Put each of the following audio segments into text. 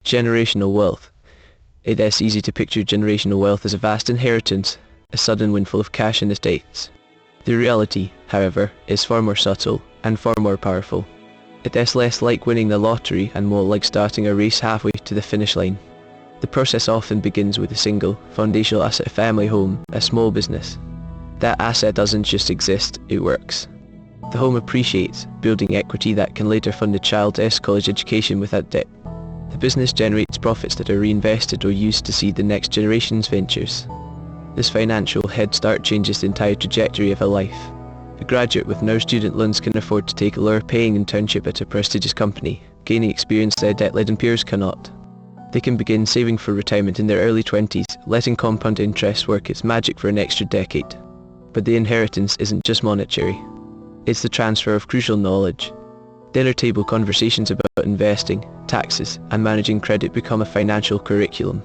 Generational wealth. It is easy to picture generational wealth as a vast inheritance, a sudden windfall of cash and estates. The reality, however, is far more subtle and far more powerful. It is less like winning the lottery and more like starting a race halfway to the finish line. The process often begins with a single, foundational asset, a family home, a small business. That asset doesn't just exist, it works. The home appreciates, building equity that can later fund a child's college education without debt. The business generates profits that are reinvested or used to seed the next generation's ventures. This financial head start changes the entire trajectory of a life. A graduate with no student loans can afford to take a lower-paying internship at a prestigious company, gaining experience their debt-laden peers cannot. They can begin saving for retirement in their early 20s, letting compound interest work its magic for an extra decade. But the inheritance isn't just monetary. It's the transfer of crucial knowledge. Dinner table conversations about investing, taxes, and managing credit become a financial curriculum.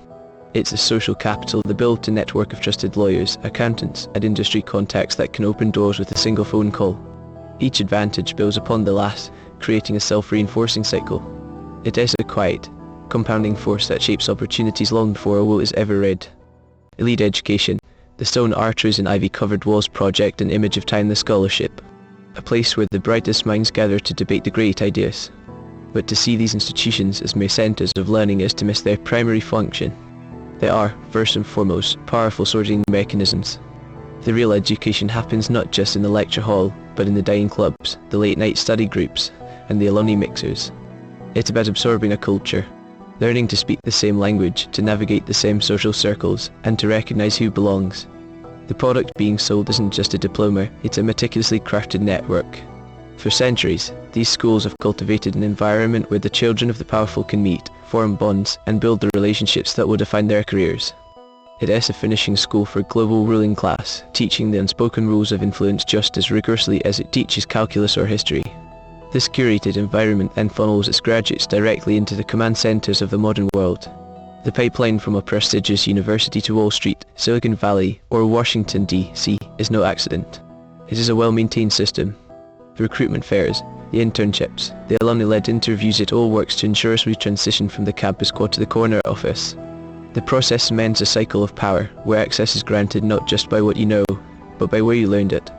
It's the social capital, the built-in network of trusted lawyers, accountants, and industry contacts that can open doors with a single phone call. Each advantage builds upon the last, creating a self-reinforcing cycle. It is a quiet, compounding force that shapes opportunities long before a will is ever read. Elite education, the stone arteries and ivy-covered walls project an image of timeless scholarship. A place where the brightest minds gather to debate the great ideas. But to see these institutions as mere centers of learning is to miss their primary function. They are, first and foremost, powerful sorting mechanisms. The real education happens not just in the lecture hall, but in the dining clubs, the late-night study groups, and the alumni mixers. It's about absorbing a culture, learning to speak the same language, to navigate the same social circles, and to recognize who belongs. The product being sold isn't just a diploma, it's a meticulously crafted network. For centuries, these schools have cultivated an environment where the children of the powerful can meet, form bonds, and build the relationships that will define their careers. It is a finishing school for global ruling class, teaching the unspoken rules of influence just as rigorously as it teaches calculus or history. This curated environment then funnels its graduates directly into the command centers of the modern world. The pipeline from a prestigious university to Wall Street, Silicon Valley, or Washington, D.C. is no accident. It is a well-maintained system. The recruitment fairs, the internships, the alumni-led interviews, it all works to ensure a smooth transition from the campus quad to the corner office. The process cements a cycle of power, where access is granted not just by what you know, but by where you learned it.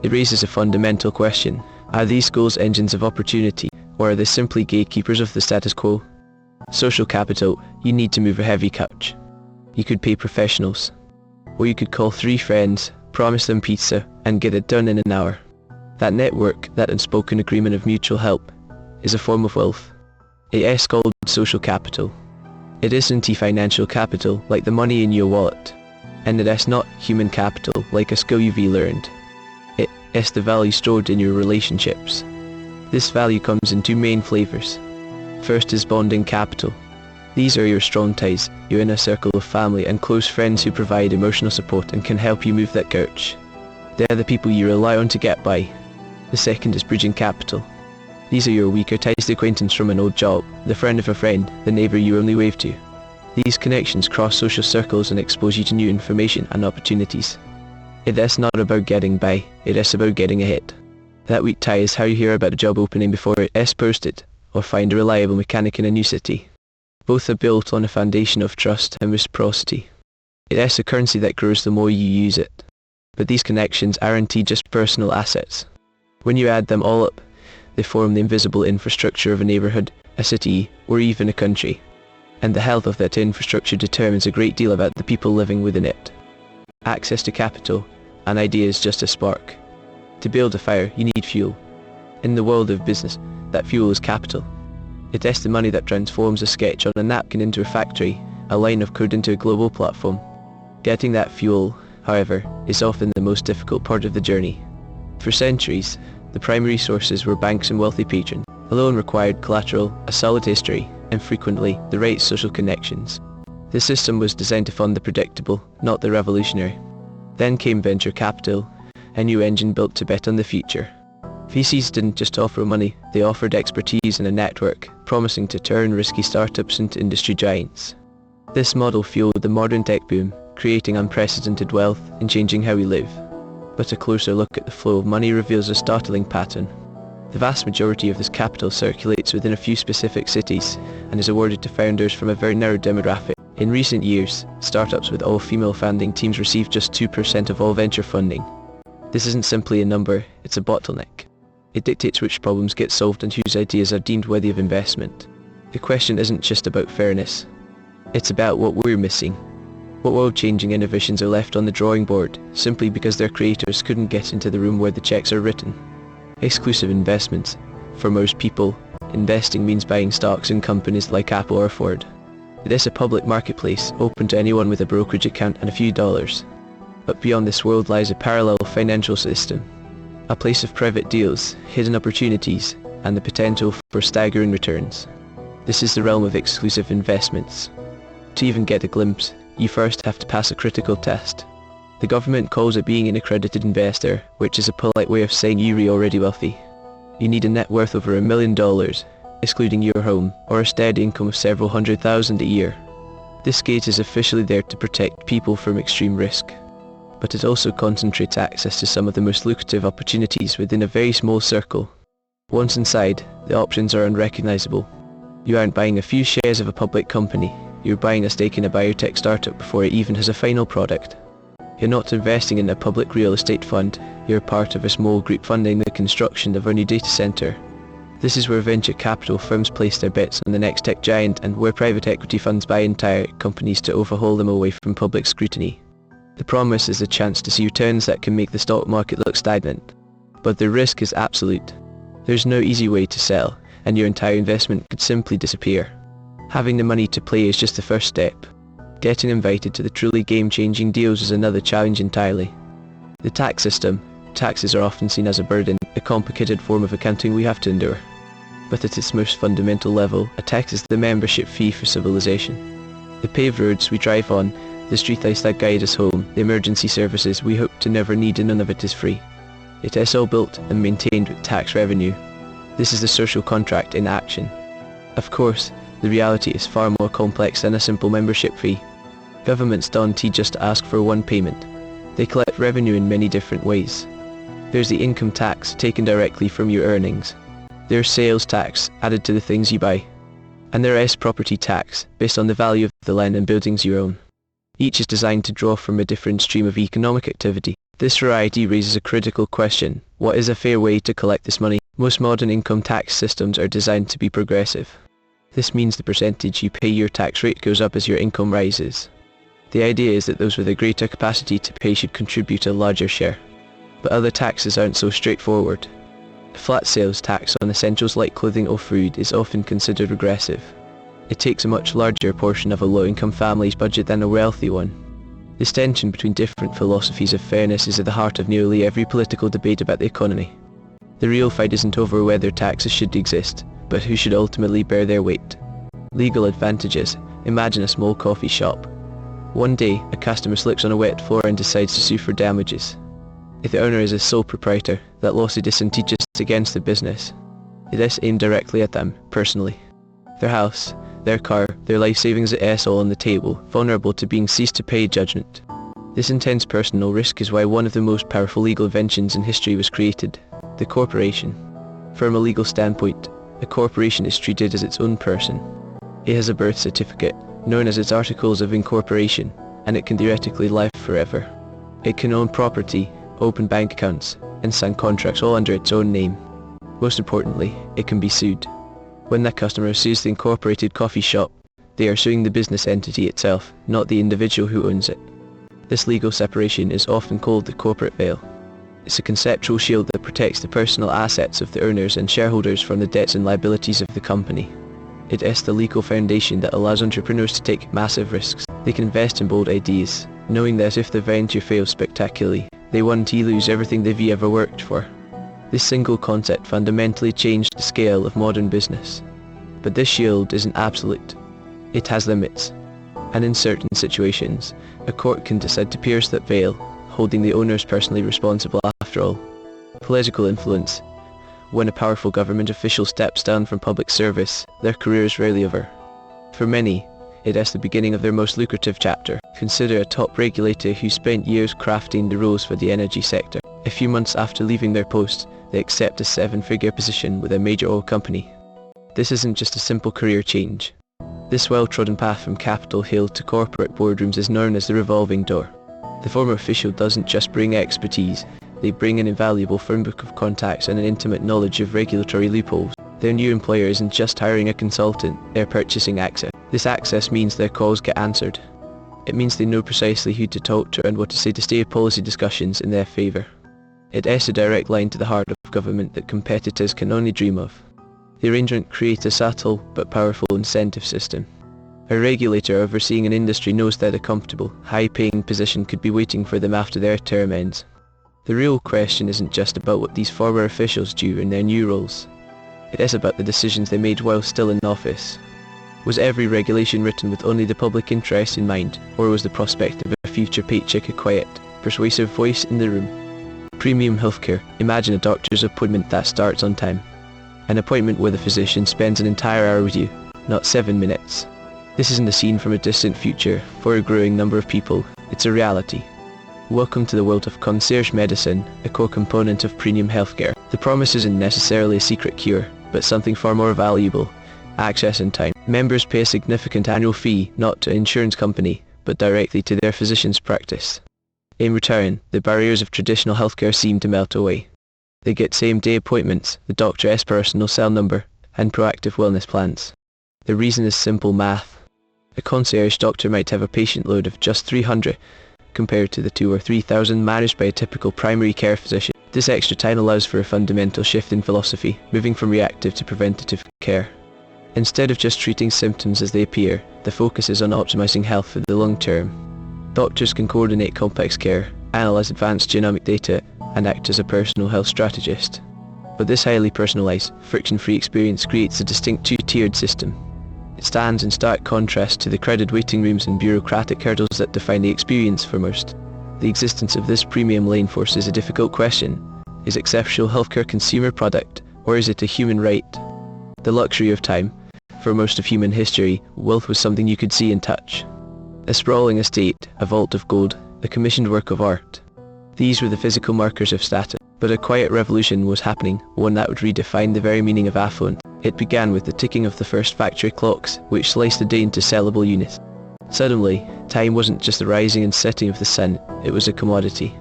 It raises a fundamental question. Are these schools engines of opportunity, or are they simply gatekeepers of the status quo? Social capital, you need to move a heavy couch. You could pay professionals. Or you could call 3 friends, promise them pizza, and get it done in an hour. That network, that unspoken agreement of mutual help, is a form of wealth. It is called social capital. It isn't financial capital, like the money in your wallet. And it is not human capital, like a skill you've learned. It is the value stored in your relationships. This value comes in 2 main flavors. First is bonding capital. These are your strong ties, your inner circle of family and close friends who provide emotional support and can help you move that couch. They are the people you rely on to get by. The second is bridging capital. These are your weaker ties, the acquaintance from an old job, the friend of a friend, the neighbour you only wave to. These connections cross social circles and expose you to new information and opportunities. It is not about getting by, it is about getting ahead. That weak tie is how you hear about a job opening before it is posted, or find a reliable mechanic in a new city. Both are built on a foundation of trust and reciprocity. It is a currency that grows the more you use it. But these connections aren't just personal assets. When you add them all up, they form the invisible infrastructure of a neighborhood, a city, or even a country. And the health of that infrastructure determines a great deal about the people living within it. Access to capital, an idea is just a spark. To build a fire, you need fuel. In the world of business, that fuel is capital. It is the money that transforms a sketch on a napkin into a factory, a line of code into a global platform. Getting that fuel, however, is often the most difficult part of the journey. For centuries, the primary sources were banks and wealthy patrons. A loan required collateral, a solid history, and frequently, the right social connections. This system was designed to fund the predictable, not the revolutionary. Then came venture capital, a new engine built to bet on the future. VCs didn't just offer money, they offered expertise and a network, promising to turn risky startups into industry giants. This model fueled the modern tech boom, creating unprecedented wealth and changing how we live. But a closer look at the flow of money reveals a startling pattern. The vast majority of this capital circulates within a few specific cities and is awarded to founders from a very narrow demographic. In recent years, startups with all-female founding teams receive just 2% of all venture funding. This isn't simply a number, it's a bottleneck. It dictates which problems get solved and whose ideas are deemed worthy of investment. The question isn't just about fairness. It's about what we're missing. What world-changing innovations are left on the drawing board simply because their creators couldn't get into the room where the checks are written. Exclusive investments. For most people, investing means buying stocks in companies like Apple or Ford. It is a public marketplace open to anyone with a brokerage account and a few dollars. But beyond this world lies a parallel financial system. A place of private deals, hidden opportunities, and the potential for staggering returns. This is the realm of exclusive investments. To even get a glimpse, you first have to pass a critical test. The government calls it being an accredited investor, which is a polite way of saying you're already wealthy. You need a net worth over $1 million, excluding your home, or a steady income of several $100,000 a year. This gate is officially there to protect people from extreme risk. But it also concentrates access to some of the most lucrative opportunities within a very small circle. Once inside, the options are unrecognizable. You aren't buying a few shares of a public company, you're buying a stake in a biotech startup before it even has a final product. You're not investing in a public real estate fund, you're part of a small group funding the construction of a new data center. This is where venture capital firms place their bets on the next tech giant and where private equity funds buy entire companies to overhaul them away from public scrutiny. The promise is a chance to see returns that can make the stock market look stagnant. But the risk is absolute. There's no easy way to sell, and your entire investment could simply disappear. Having the money to play is just the first step. Getting invited to the truly game-changing deals is another challenge entirely. The tax system. Taxes are often seen as a burden, a complicated form of accounting we have to endure. But at its most fundamental level, a tax is the membership fee for civilization. The paved roads we drive on, the streetlights that guide us home, the emergency services we hope to never need, and none of it is free. It is all built and maintained with tax revenue. This is the social contract in action. Of course, the reality is far more complex than a simple membership fee. Governments don't just ask for one payment. They collect revenue in many different ways. There's the income tax taken directly from your earnings. There's sales tax added to the things you buy. And there is property tax based on the value of the land and buildings you own. Each is designed to draw from a different stream of economic activity. This variety raises a critical question. What is a fair way to collect this money? Most modern income tax systems are designed to be progressive. This means the percentage you pay your tax rate goes up as your income rises. The idea is that those with a greater capacity to pay should contribute a larger share. But other taxes aren't so straightforward. A flat sales tax on essentials like clothing or food is often considered regressive. It takes a much larger portion of a low-income family's budget than a wealthy one. This tension between different philosophies of fairness is at the heart of nearly every political debate about the economy. The real fight isn't over whether taxes should exist, but who should ultimately bear their weight. Legal advantages. Imagine a small coffee shop. One day, a customer slips on a wet floor and decides to sue for damages. If the owner is a sole proprietor, that lawsuit isn't just against the business. It is aimed directly at them, personally. Their house, their car, their life savings is all on the table, vulnerable to being ceased to pay judgment. This intense personal risk is why one of the most powerful legal inventions in history was created, the corporation. From a legal standpoint, a corporation is treated as its own person. It has a birth certificate, known as its Articles of Incorporation, and it can theoretically live forever. It can own property, open bank accounts, and sign contracts all under its own name. Most importantly, it can be sued. When that customer sues the incorporated coffee shop, they are suing the business entity itself, not the individual who owns it. This legal separation is often called the corporate veil. It's a conceptual shield that protects the personal assets of the owners and shareholders from the debts and liabilities of the company. It is the legal foundation that allows entrepreneurs to take massive risks. They can invest in bold ideas, knowing that if the venture fails spectacularly, they won't lose everything they've ever worked for. This single concept fundamentally changed the scale of modern business. But this shield isn't absolute. It has limits. And in certain situations, a court can decide to pierce that veil, holding the owners personally responsible after all. Political influence. When a powerful government official steps down from public service, their career is rarely over. For many, it is the beginning of their most lucrative chapter. Consider a top regulator who spent years crafting the rules for the energy sector. A few months after leaving their post, they accept a 7-figure position with a major oil company. This isn't just a simple career change. This well-trodden path from Capitol Hill to corporate boardrooms is known as the revolving door. The former official doesn't just bring expertise, they bring an invaluable firm book of contacts and an intimate knowledge of regulatory loopholes. Their new employer isn't just hiring a consultant, they're purchasing access. This access means their calls get answered. It means they know precisely who to talk to and what to say to steer policy discussions in their favour. It is a direct line to the heart of government that competitors can only dream of. The arrangement creates a subtle but powerful incentive system. A regulator overseeing an industry knows that a comfortable, high-paying position could be waiting for them after their term ends. The real question isn't just about what these former officials do in their new roles. It is about the decisions they made while still in office. Was every regulation written with only the public interest in mind, or was the prospect of a future paycheck a quiet, persuasive voice in the room? Premium healthcare. Imagine a doctor's appointment that starts on time. An appointment where the physician spends an entire hour with you, not 7 minutes. This isn't a scene from a distant future. For a growing number of people, it's a reality. Welcome to the world of concierge medicine, a core component of premium healthcare. The promise isn't necessarily a secret cure, but something far more valuable: access and time. Members pay a significant annual fee, not to an insurance company, but directly to their physician's practice. In return, the barriers of traditional healthcare seem to melt away. They get same-day appointments, the doctor's personal cell number, and proactive wellness plans. The reason is simple math. A concierge doctor might have a patient load of just 300, compared to the 2,000 or 3,000 managed by a typical primary care physician. This extra time allows for a fundamental shift in philosophy, moving from reactive to preventative care. Instead of just treating symptoms as they appear, the focus is on optimizing health for the long term. Doctors can coordinate complex care, analyze advanced genomic data, and act as a personal health strategist. But this highly personalized, friction-free experience creates a distinct two-tiered system. It stands in stark contrast to the crowded waiting rooms and bureaucratic hurdles that define the experience for most. The existence of this premium lane forces a difficult question. Is exceptional healthcare a consumer product, or is it a human right? The luxury of time. For most of human history, wealth was something you could see and touch. A sprawling estate, a vault of gold, a commissioned work of art. These were the physical markers of status. But a quiet revolution was happening, one that would redefine the very meaning of affluent. It began with the ticking of the first factory clocks, which sliced the day into sellable units. Suddenly, time wasn't just the rising and setting of the sun, it was a commodity.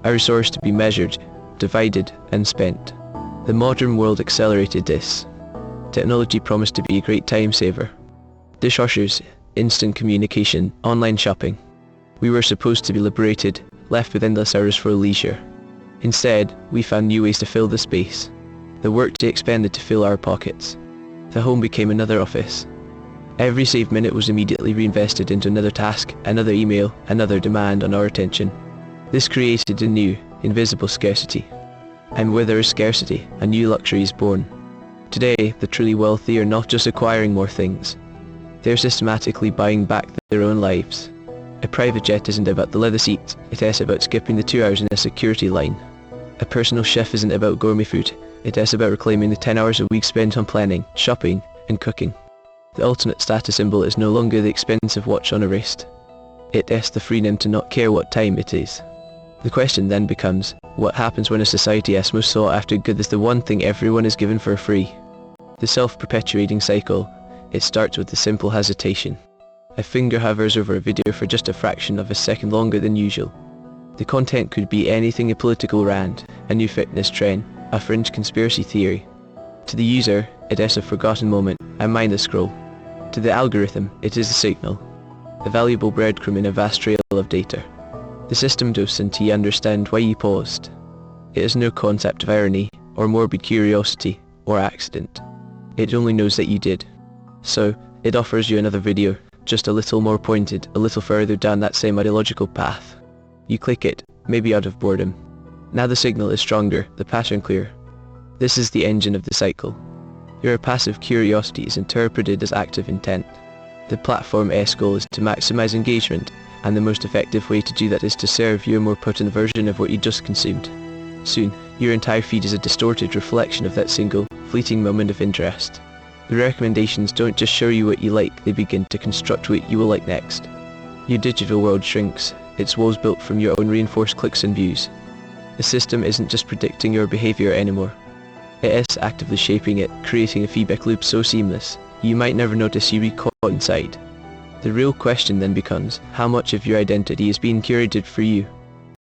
A resource to be measured, divided, and spent. The modern world accelerated this. Technology promised to be a great time saver. Dishwashers, instant communication, online shopping. We were supposed to be liberated, left with endless hours for leisure. Instead, we found new ways to fill the space. The workday expanded to fill our pockets. The home became another office. Every saved minute was immediately reinvested into another task, another email, another demand on our attention. This created a new, invisible scarcity. And where there is scarcity, a new luxury is born. Today, the truly wealthy are not just acquiring more things. They're systematically buying back their own lives. A private jet isn't about the leather seats, it is about skipping the 2 hours in a security line. A personal chef isn't about gourmet food, it is about reclaiming the 10 hours a week spent on planning, shopping, and cooking. The ultimate status symbol is no longer the expensive watch on a wrist. It is the freedom to not care what time it is. The question then becomes, what happens when a society's most sought after good is the one thing everyone is given for free? The self-perpetuating cycle. It starts with a simple hesitation. A finger hovers over a video for just a fraction of a second longer than usual. The content could be anything: a political rant, a new fitness trend, a fringe conspiracy theory. To the user, it is a forgotten moment, a mindless scroll. To the algorithm, it is a signal, a valuable breadcrumb in a vast trail of data. The system doesn't understand why you paused. It has no concept of irony, or morbid curiosity, or accident. It only knows that you did. So, it offers you another video, just a little more pointed, a little further down that same ideological path. You click it, maybe out of boredom. Now the signal is stronger, the pattern clear. This is the engine of the cycle. Your passive curiosity is interpreted as active intent. The platform's goal is to maximize engagement, and the most effective way to do that is to serve you a more potent version of what you just consumed. Soon, your entire feed is a distorted reflection of that single, fleeting moment of interest. The recommendations don't just show you what you like, they begin to construct what you will like next. Your digital world shrinks, its walls built from your own reinforced clicks and views. The system isn't just predicting your behavior anymore. It is actively shaping it, creating a feedback loop so seamless, you might never notice you be caught inside. The real question then becomes, how much of your identity is being curated for you?